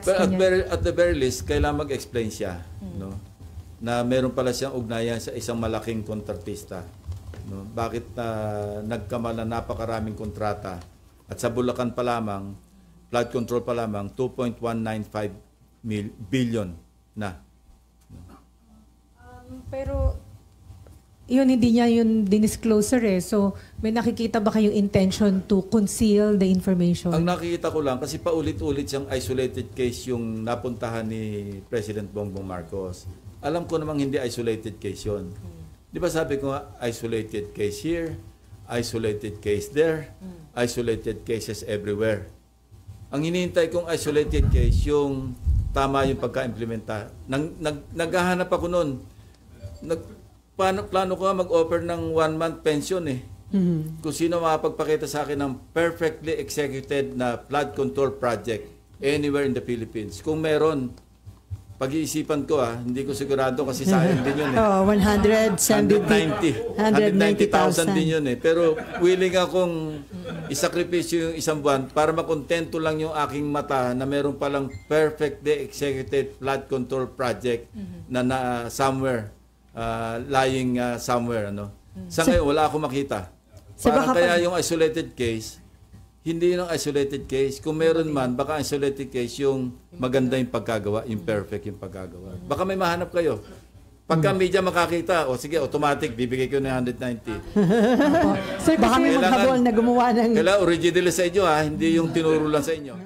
At the very least, kailangan mag-explain siya, no? Na meron pala siyang ugnayan sa isang malaking kontratista. No? Bakit nagkamala napakaraming kontrata at sa Bulacan pa lamang, flood control pa lamang, 2.195 billion na. Pero yun, hindi niya yun dinisclosure eh. So, may nakikita ba kayong intention to conceal the information? Ang nakikita ko lang, kasi paulit-ulit siyang isolated case yung napuntahan ni President Bongbong Marcos. Alam ko namang hindi isolated case yun. Di ba sabi ko nga, isolated case here, isolated case there, isolated cases everywhere. Ang hinihintay kong isolated case, yung tama yung pagka-implementa. Naghahanap ako noon. Plano ko mag-offer ng 1-month pension eh. Kung sino makapagpakita sa akin ng perfectly executed na flood control project anywhere in the Philippines. Kung meron, pag-iisipan ko hindi ko sigurado kasi sayang din yun eh. 190,000 din yun eh. Pero willing akong isakripisyo yung isang buwan para makontento lang yung aking mata na meron palang perfectly executed flood control project na somewhere, lying somewhere. Ano? Sa ngayon, wala akong makita. Parang kaya yung isolated case, hindi yung isolated case. Kung meron man, baka isolated case yung maganda yung pagkagawa, yung perfect yung pagkagawa. Baka may mahanap kayo. Pagka media makakita, sige, automatic, bibigay ko na 190. Sir, baka may maghabol na gumawa ng... Kailangan original sa inyo, hindi yung tinuro lang sa inyo.